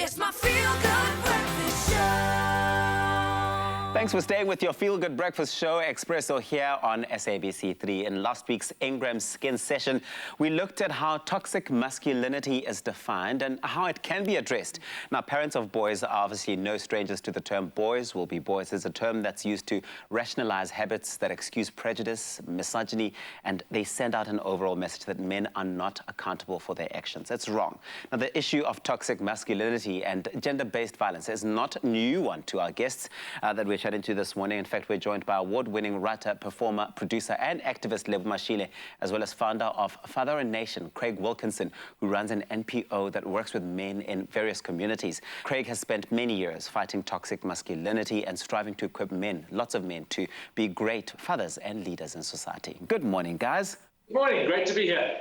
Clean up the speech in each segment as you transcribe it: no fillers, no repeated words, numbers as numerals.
It's my feel-good breakfast show. Thanks for staying with your Feel Good Breakfast Show, Expresso, here on SABC3. In last week's INGRAMS Skin session, we looked at how toxic masculinity is defined and how it can be addressed. Now, parents of boys are obviously no strangers to the term boys will be boys. It's a term that's used to rationalize habits that excuse prejudice, misogyny, and they send out an overall message that men are not accountable for their actions. It's wrong. Now, the issue of toxic masculinity and gender-based violence is not a new one to our guests that we're chatting to this morning. In fact, we're joined by award-winning writer, performer, producer, and activist Lebo Mashile, as well as founder of Father and Nation, Craig Wilkinson, who runs an NPO that works with men in various communities. Craig has spent many years fighting toxic masculinity and striving to equip men, lots of men, to be great fathers and leaders in society. Good morning, guys. Good morning. Great to be here.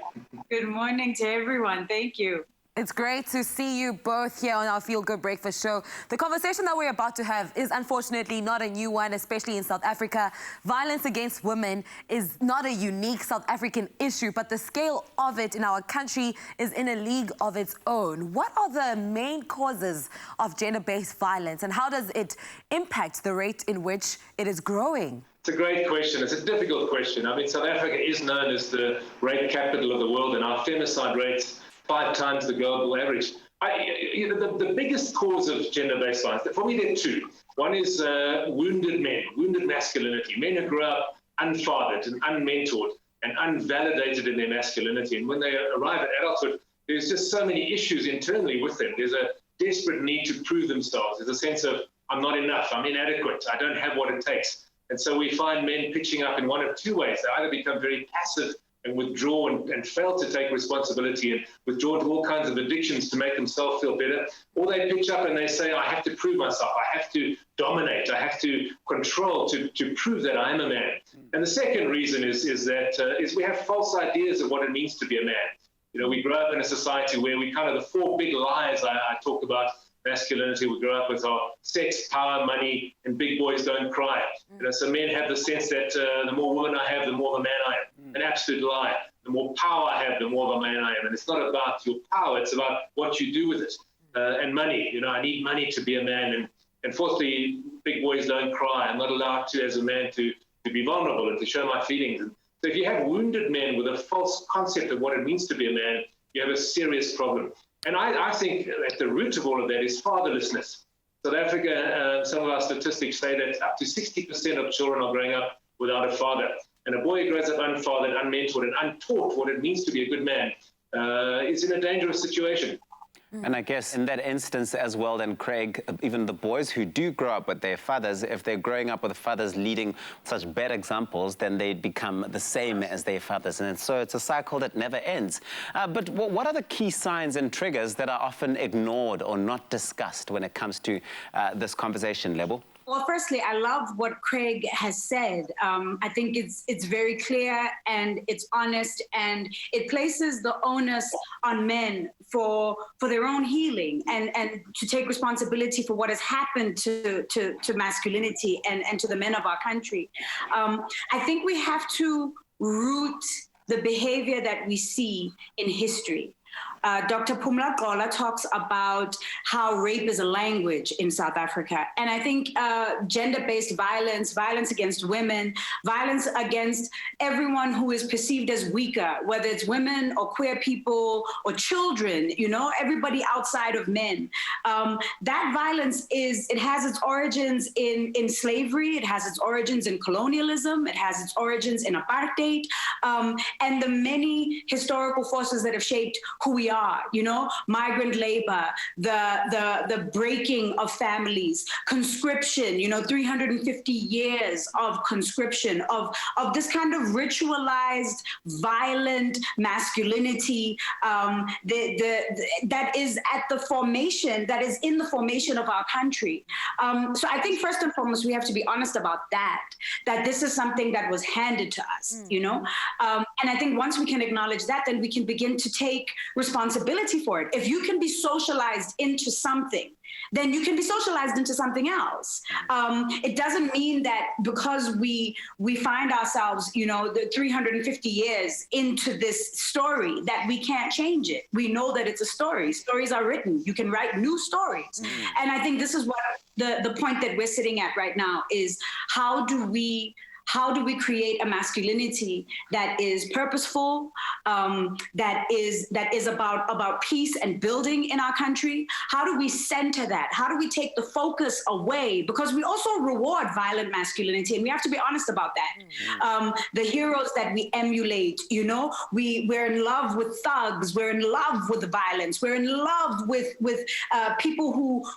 Good morning to everyone. Thank you. It's great to see you both here on our Feel Good Breakfast Show. The conversation that we're about to have is unfortunately not a new one, especially in South Africa. Violence against women is not a unique South African issue, but the scale of it in our country is in a league of its own. What are the main causes of gender-based violence, and how does it impact the rate in which it is growing? It's a great question. It's a difficult question. I mean, South Africa is known as the rape capital of the world, and our femicide rates 5 times the global average. The biggest cause of gender-based violence, for me, there are two. One is wounded men, wounded masculinity. Men who grow up unfathered and unmentored and unvalidated in their masculinity. And when they arrive at adulthood, there's just so many issues internally with them. There's a desperate need to prove themselves. There's a sense of, I'm not enough, I'm inadequate, I don't have what it takes. And so we find men pitching up in one of two ways. They either become very passive and withdraw and fail to take responsibility and withdraw to all kinds of addictions to make themselves feel better, or they pitch up and they say, I have to prove myself, I have to dominate, I have to control to prove that I am a man. And the second reason is we have false ideas of what it means to be a man. You know, we grow up in a society where we kind of, the 4 big lies I talk about masculinity, we grow up with our sex, power, money, and big boys don't cry. You know, so men have the sense that the more women I have, the more of a man I am. An absolute lie. The more power I have, the more of a man I am. And it's not about your power, it's about what you do with it. And money, you know, I need money to be a man. And fourthly, big boys don't cry. I'm not allowed to, as a man, to be vulnerable and to show my feelings. And so if you have wounded men with a false concept of what it means to be a man, you have a serious problem. And I think at the root of all of that is fatherlessness. South Africa, some of our statistics say that up to 60% of children are growing up without a father. And a boy who grows up unfathered, unmentored, and untaught what it means to be a good man is in a dangerous situation. And I guess in that instance as well, then, Craig, even the boys who do grow up with their fathers, if they're growing up with fathers leading such bad examples, then they become the same as their fathers. And so it's a cycle that never ends. But what are the key signs and triggers that are often ignored or not discussed when it comes to this conversation, Lebo? Well, firstly, I love what Craig has said. I think it's very clear and it's honest, and it places the onus on men for their own healing and to take responsibility for what has happened to masculinity and to the men of our country. I think we have to root the behavior that we see in history. Dr. Pumla Gola talks about how rape is a language in South Africa. And I think gender-based violence, violence against women, violence against everyone who is perceived as weaker, whether it's women or queer people or children, you know, everybody outside of men. That violence it has its origins in slavery, it has its origins in colonialism, it has its origins in apartheid, and the many historical forces that have shaped who we are, you know, migrant labor, the breaking of families, conscription, you know, 350 years of conscription, of this kind of ritualized, violent masculinity that is at the formation, that is in the formation of our country. So I think first and foremost, we have to be honest about that this is something that was handed to us, you know, And I think once we can acknowledge that, then we can begin to take responsibility for it. If you can be socialized into something, then you can be socialized into something else. It doesn't mean that because we find ourselves, the 350 years into this story, that we can't change it. We know that it's a story. Stories are written. You can write new stories. And I think this is what the point that we're sitting at right now is, how do we create a masculinity that is purposeful, that is about peace and building in our country? How do we center that? How do we take the focus away? Because we also reward violent masculinity, and we have to be honest about that. The heroes that we emulate, we're in love with thugs. We're in love with violence. We're in love with people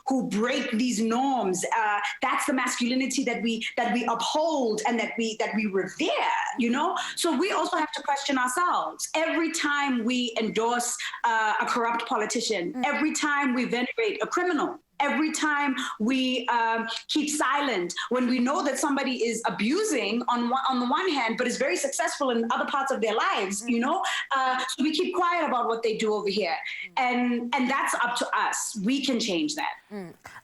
who break these norms. That's the masculinity that we uphold and that we revere, So we also have to question ourselves. Every time we endorse a corrupt politician, every time we venerate a criminal, every time we keep silent when we know that somebody is abusing on the one hand, but is very successful in other parts of their lives, so we keep quiet about what they do over here. And that's up to us. We can change that.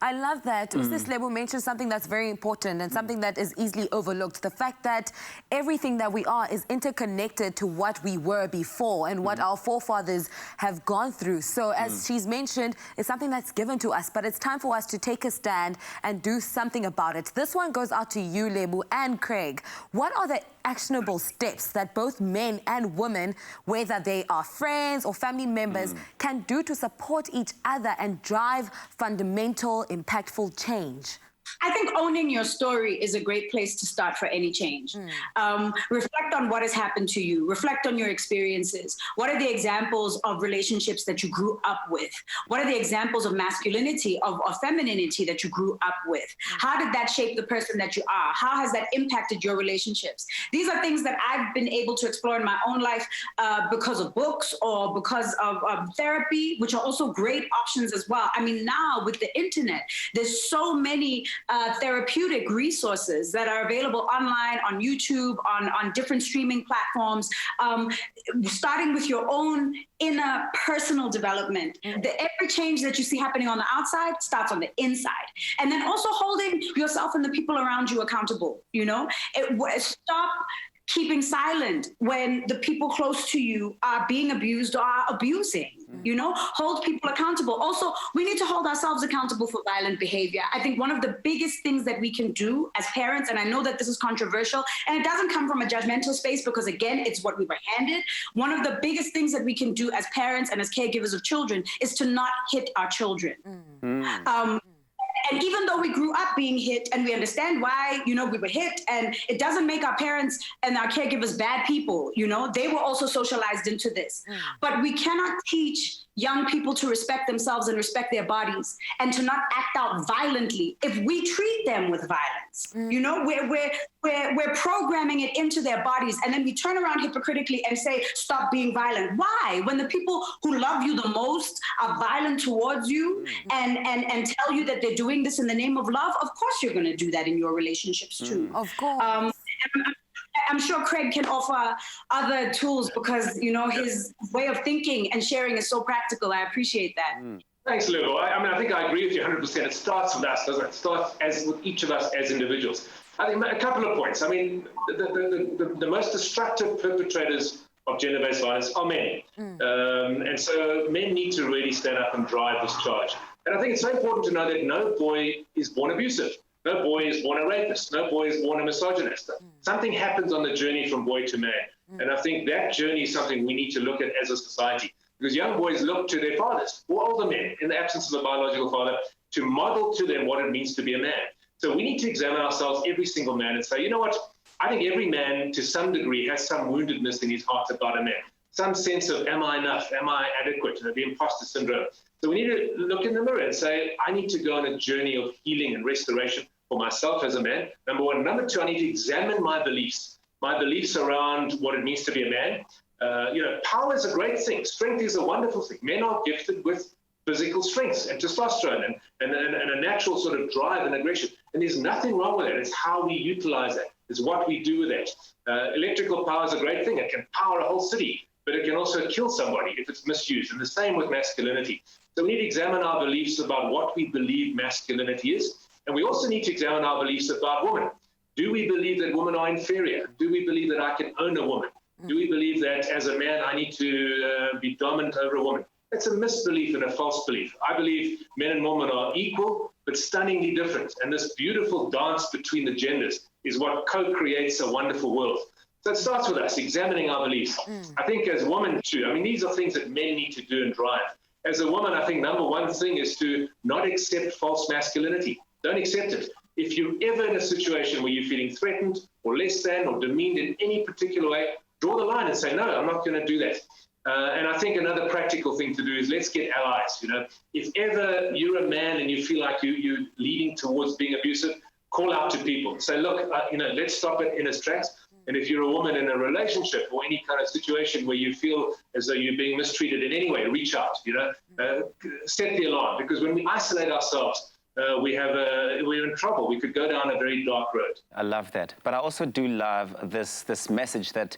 I love that. Activist Lebo mentioned something that's very important and something that is easily overlooked. The fact that everything that we are is interconnected to what we were before and what our forefathers have gone through. So as she's mentioned, it's something that's given to us, but it's time for us to take a stand and do something about it. This one goes out to you, Lebo, and Craig. What are the actionable steps that both men and women, whether they are friends or family members, can do to support each other and drive fundamental, impactful change? I think owning your story is a great place to start for any change. Reflect on what has happened to you. Reflect on your experiences. What are the examples of relationships that you grew up with? What are the examples of masculinity, of femininity that you grew up with? How did that shape the person that you are? How has that impacted your relationships? These are things that I've been able to explore in my own life because of books or because of therapy, which are also great options as well. I mean, now with the internet, there's so many therapeutic resources that are available online, on YouTube, on different streaming platforms, starting with your own inner personal development. Every change that you see happening on the outside starts on the inside. And then also holding yourself and the people around you accountable, stop keeping silent when the people close to you are being abused or are abusing, hold people accountable. Also, we need to hold ourselves accountable for violent behavior. I think one of the biggest things that we can do as parents, and I know that this is controversial, and it doesn't come from a judgmental space because, again, it's what we were handed. One of the biggest things that we can do as parents and as caregivers of children is to not hit our children. And even though we grew up being hit and we understand why, we were hit, and it doesn't make our parents and our caregivers bad people, they were also socialized into this. But we cannot teach young people to respect themselves and respect their bodies and to not act out violently if we treat them with violence. We're programming it into their bodies, and then we turn around hypocritically and say, stop being violent. Why? When the people who love you the most are violent towards you and tell you that they're doing this in the name of love, of course you're going to do that in your relationships too. Of course. I'm sure Craig can offer other tools because, his way of thinking and sharing is so practical. I appreciate that. Thanks, Lebo. I think I agree with you 100%. It starts with us, doesn't it? It starts with each of us as individuals. I think a couple of points. I mean, the most destructive perpetrators of gender-based violence are men. And so men need to really stand up and drive this charge. And I think it's so important to know that no boy is born abusive. No boy is born a rapist. No boy is born a misogynist. Something happens on the journey from boy to man. And I think that journey is something we need to look at as a society. Because young boys look to their fathers, or older men, in the absence of a biological father, to model to them what it means to be a man. So we need to examine ourselves, every single man, and say, you know what? I think every man, to some degree, has some woundedness in his heart about a man. Some sense of, am I enough? Am I adequate? The imposter syndrome. So we need to look in the mirror and say, I need to go on a journey of healing and restoration for myself as a man, number one. Number two, I need to examine my beliefs around what it means to be a man. Power is a great thing. Strength is a wonderful thing. Men are gifted with physical strength and testosterone and a natural sort of drive and aggression. And there's nothing wrong with that. It's how we utilize that. It's what we do with that. Electrical power is a great thing. It can power a whole city, but it can also kill somebody if it's misused. And the same with masculinity. So we need to examine our beliefs about what we believe masculinity is. And we also need to examine our beliefs about women. Do we believe that women are inferior? Do we believe that I can own a woman? Do we believe that as a man I need to be dominant over a woman? That's a misbelief and a false belief. I believe men and women are equal, but stunningly different. And this beautiful dance between the genders is what co-creates a wonderful world. So it starts with us examining our beliefs. I think as women too, I mean, these are things that men need to do and drive. As a woman, I think number one thing is to not accept false masculinity. Don't accept it. If you're ever in a situation where you're feeling threatened or less than or demeaned in any particular way, draw the line and say, no, I'm not going to do that. And I think another practical thing to do is let's get allies. You know, if ever you're a man and you feel like you're leading towards being abusive, call out to people. Say, look, let's stop it in its tracks. And if you're a woman in a relationship or any kind of situation where you feel as though you're being mistreated in any way, reach out. Set the alarm, because when we isolate ourselves, we're in trouble. We could go down a very dark road. I love that. But I also do love this message that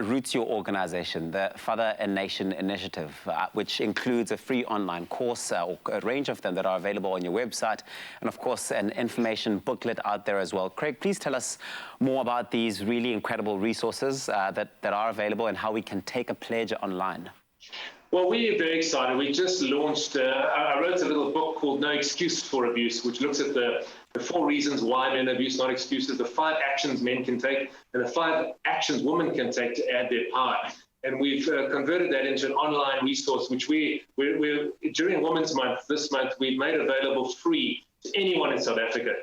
roots your organization, the Father and Nation Initiative, which includes a free online course, or a range of them that are available on your website, and of course an information booklet out there as well. Craig, please tell us more about these really incredible resources that are available and how we can take a pledge online. Well, we're very excited. We just launched, I wrote a little book called No Excuse for Abuse, which looks at the 4 reasons why men abuse, not excuses, the 5 actions men can take, and the 5 actions women can take to add their power. And we've converted that into an online resource, which we're during Women's Month this month, we've made available free to anyone in South Africa.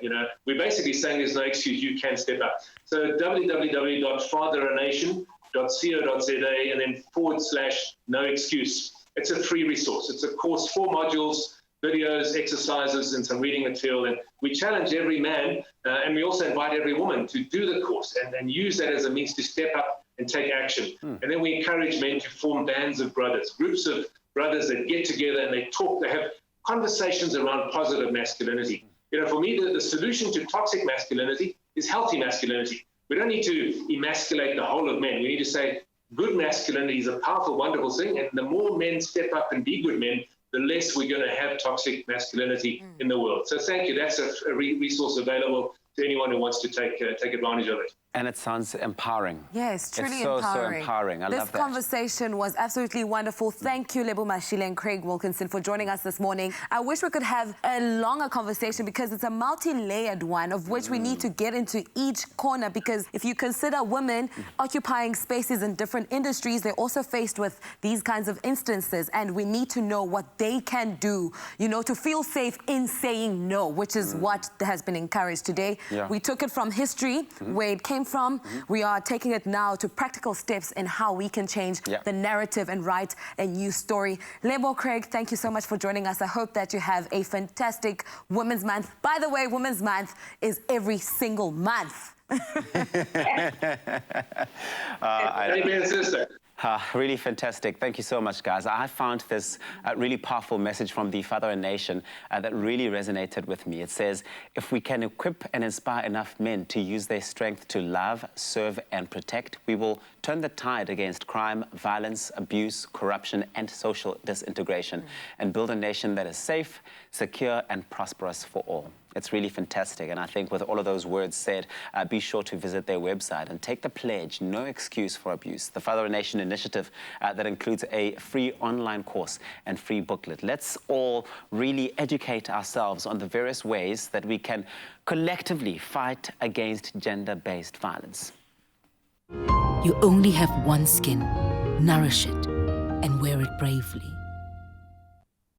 We're basically saying there's no excuse, you can step up. So www.fatheranation.co.za and then /no excuse. It's a free resource. It's a course, 4 modules, videos, exercises, and some reading material. And we challenge every man, and we also invite every woman to do the course and use that as a means to step up and take action. And then we encourage men to form bands of brothers, groups of brothers that get together and they talk, they have conversations around positive masculinity. For me, the solution to toxic masculinity is healthy masculinity. We don't need to emasculate the whole of men. We need to say good masculinity is a powerful, wonderful thing. And the more men step up and be good men, the less we're going to have toxic masculinity in the world. So thank you. That's a resource available to anyone who wants to take advantage of it. And it sounds empowering. Yes, truly it's so empowering. So empowering. I love that. This conversation was absolutely wonderful. Thank you, Lebo Mashile and Craig Wilkinson, for joining us this morning. I wish we could have a longer conversation because it's a multi-layered one of which we need to get into each corner, because if you consider women occupying spaces in different industries, they're also faced with these kinds of instances, and we need to know what they can do, to feel safe in saying no, which is what has been encouraged today. Yeah. We took it from history, where it came from. We are taking it now to practical steps in how we can change the narrative and write a new story. Lebo, Craig, thank you so much for joining us. I hope that you have a fantastic Women's Month. By the way, Women's Month is every single month. Amen, sister. Really fantastic. Thank you so much, guys. I found this really powerful message from the Father and Nation that really resonated with me. It says, if we can equip and inspire enough men to use their strength to love, serve, and protect, we will turn the tide against crime, violence, abuse, corruption, and social disintegration, and build a nation that is safe, secure, and prosperous for all. It's really fantastic, and I think with all of those words said, be sure to visit their website and take the pledge, No Excuse for Abuse, the Father and Nation Initiative that includes a free online course and free booklet. Let's all really educate ourselves on the various ways that we can collectively fight against gender-based violence. You only have one skin. Nourish it and wear it bravely.